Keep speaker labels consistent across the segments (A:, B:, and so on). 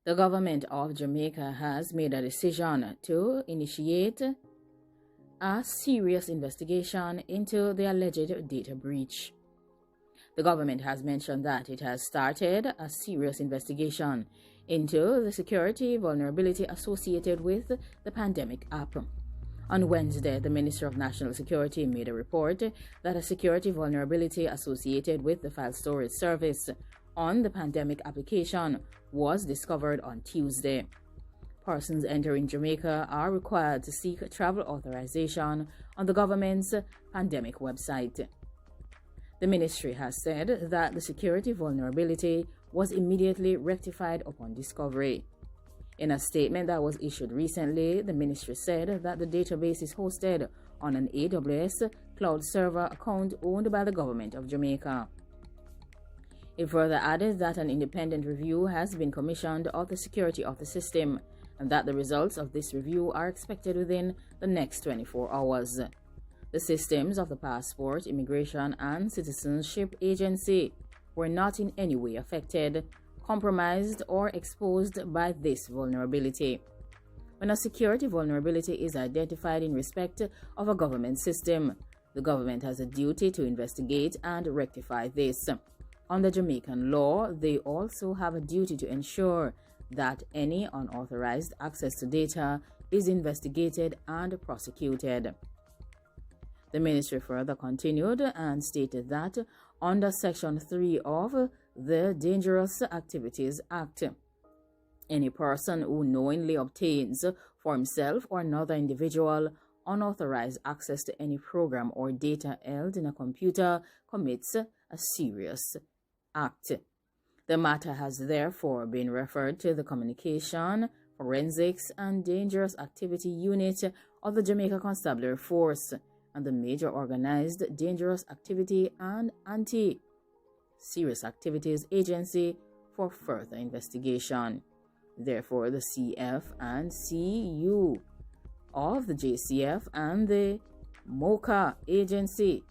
A: The government of Jamaica has made a decision to initiate a serious investigation into the alleged data breach. The government has mentioned that it has started a serious investigation into the security vulnerability associated with the pandemic app. On Wednesday, the Minister of National Security made a report that a security vulnerability associated with the file storage service on the pandemic application was discovered on Tuesday. Persons entering Jamaica are required to seek travel authorization on the government's pandemic website. The ministry has said that the security vulnerability was immediately rectified upon discovery. In a statement that was issued recently, the ministry said that the database is hosted on an AWS cloud server account owned by the government of Jamaica. It further added that an independent review has been commissioned of the security of the system and that the results of this review are expected within the next 24 hours. The systems of the Passport, Immigration and Citizenship Agency were not in any way affected, compromised, or exposed by this vulnerability. When a security vulnerability is identified in respect of a government system, the government has a duty to investigate and rectify this. Under Jamaican law, they also have a duty to ensure that any unauthorized access to data is investigated and prosecuted. The ministry further continued and stated that under Section 3 of the Dangerous Activities Act, any person who knowingly obtains for himself or another individual unauthorized access to any program or data held in a computer commits a serious act. The matter has therefore been referred to the Communication, Forensics and Dangerous Activity Unit of the Jamaica Constabulary Force and the Major Organized Dangerous Activity and Anti-Serious Activities Agency for further investigation. Therefore, the CF and CU of the JCF and the MOCA agency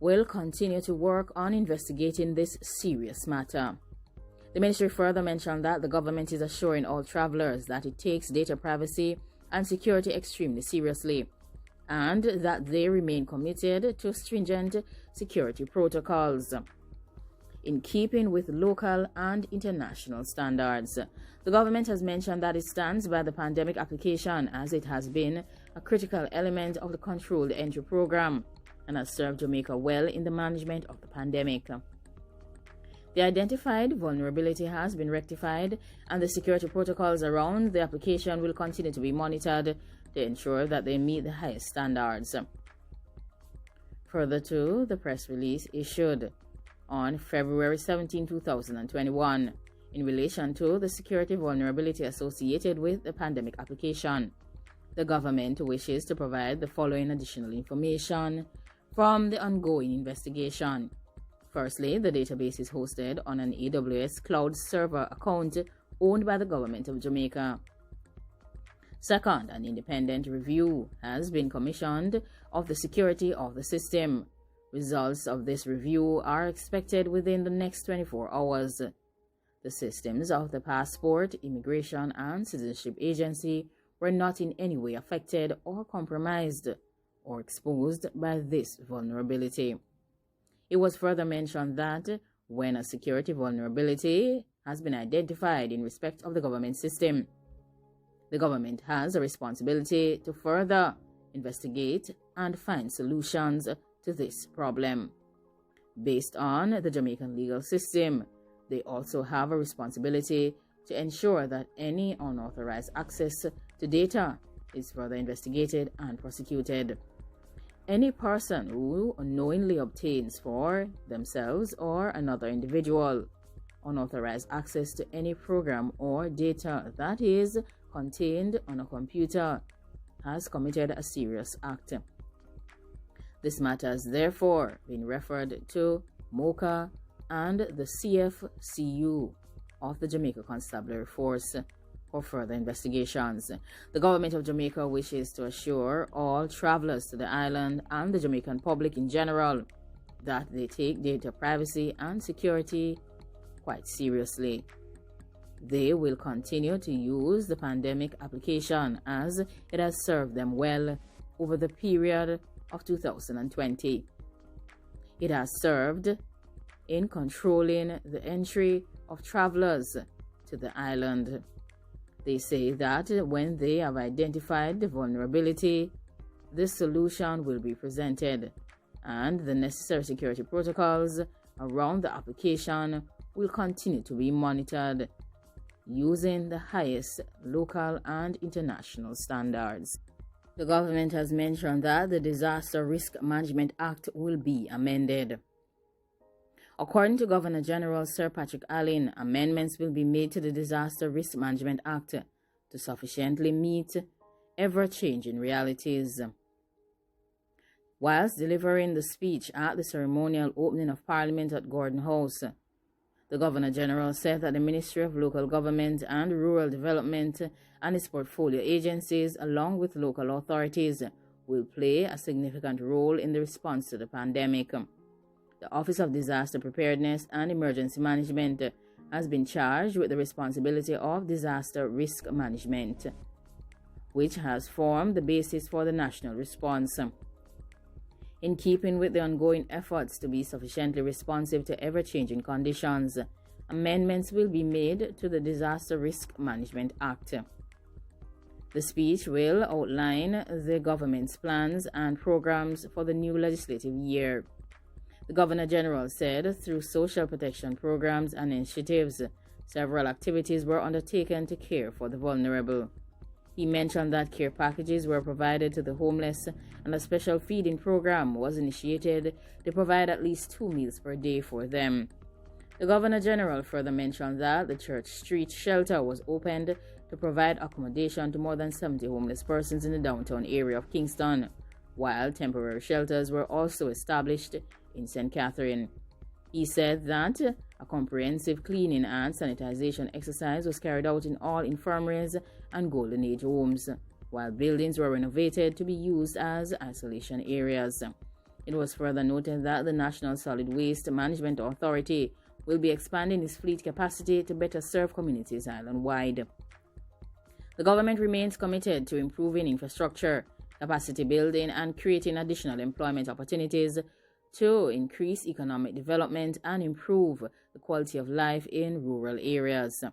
A: will continue to work on investigating this serious matter. The ministry further mentioned that the government is assuring all travelers that it takes data privacy and security extremely seriously, and that they remain committed to stringent security protocols in keeping with local and international standards. The government has mentioned that it stands by the pandemic application as it has been a critical element of the controlled entry program and has served Jamaica well in the management of the pandemic. The identified vulnerability has been rectified, and the security protocols around the application will continue to be monitored to ensure that they meet the highest standards. Further to the press release issued on February 17, 2021, in relation to the security vulnerability associated with the pandemic application, the government wishes to provide the following additional information from the ongoing investigation. Firstly, the database is hosted on an AWS cloud server account owned by the government of Jamaica. Second, an independent review has been commissioned of the security of the system. Results of this review are expected within the next 24 hours. The systems of the Passport, Immigration and Citizenship Agency were not in any way affected or compromised or exposed by this vulnerability. It was further mentioned that when a security vulnerability has been identified in respect of the government system, the government has a responsibility to further investigate and find solutions to this problem. Based on the Jamaican legal system, they also have a responsibility to ensure that any unauthorized access to data is further investigated and prosecuted. Any person who unknowingly obtains for themselves or another individual unauthorized access to any program or data that is contained on a computer has committed a serious act. This matter has therefore been referred to MOCA and the CFCU of the Jamaica Constabulary Force for further investigations. The government of Jamaica wishes to assure all travelers to the island and the Jamaican public in general that they take data privacy and security quite seriously. They will continue to use the pandemic application as it has served them well over the period of 2020. It has served in controlling the entry of travelers to the island. They say that when they have identified the vulnerability, this solution will be presented, and the necessary security protocols around the application will continue to be monitored using the highest local and international standards. The government has mentioned that the Disaster Risk Management Act will be amended. According to Governor General Sir Patrick Allin, amendments will be made to the Disaster Risk Management Act to sufficiently meet ever-changing realities. Whilst delivering the speech at the ceremonial opening of Parliament at Gordon House, the Governor General said that the Ministry of Local Government and Rural Development and its portfolio agencies, along with local authorities, will play a significant role in the response to the pandemic. The Office of Disaster Preparedness and Emergency Management has been charged with the responsibility of disaster risk management, which has formed the basis for the national response. In keeping with the ongoing efforts to be sufficiently responsive to ever-changing conditions, amendments will be made to the Disaster Risk Management Act. The speech will outline the government's plans and programs for the new legislative year. The Governor General said through social protection programs and initiatives, several activities were undertaken to care for the vulnerable. He mentioned that care packages were provided to the homeless and a special feeding program was initiated to provide at least 2 meals per day for them. The Governor General further mentioned that the Church Street shelter was opened to provide accommodation to more than 70 homeless persons in the downtown area of Kingston, while temporary shelters were also established in St. Catherine. He said that a comprehensive cleaning and sanitization exercise was carried out in all infirmaries and Golden Age homes, while buildings were renovated to be used as isolation areas. It was further noted that the National Solid Waste Management Authority will be expanding its fleet capacity to better serve communities island-wide. The government remains committed to improving infrastructure, capacity building, and creating additional employment opportunities to increase economic development and improve the quality of life in rural areas.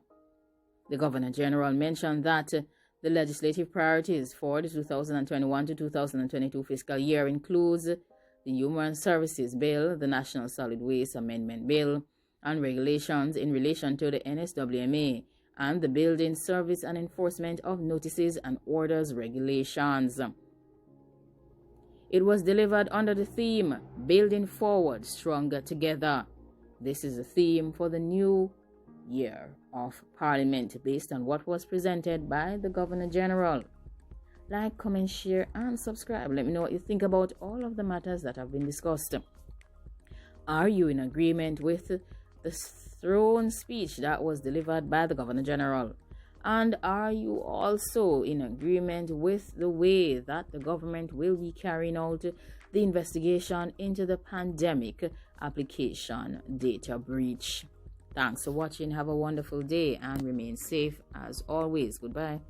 A: The Governor General mentioned that the legislative priorities for the 2021 to 2022 fiscal year includes the Human Services Bill, the National Solid Waste Amendment Bill, and regulations in relation to the NSWMA and the Building Service and Enforcement of Notices and Orders regulations. It was delivered under the theme, Building Forward Stronger Together. This is the theme for the new year of Parliament based on what was presented by the Governor General. Like, comment, share, and subscribe. Let me know what you think about all of the matters that have been discussed. Are you in agreement with the throne speech that was delivered by the Governor General? And are you also in agreement with the way that the government will be carrying out the investigation into the pandemic application data breach? Thanks for watching. Have a wonderful day and remain safe as always. Goodbye.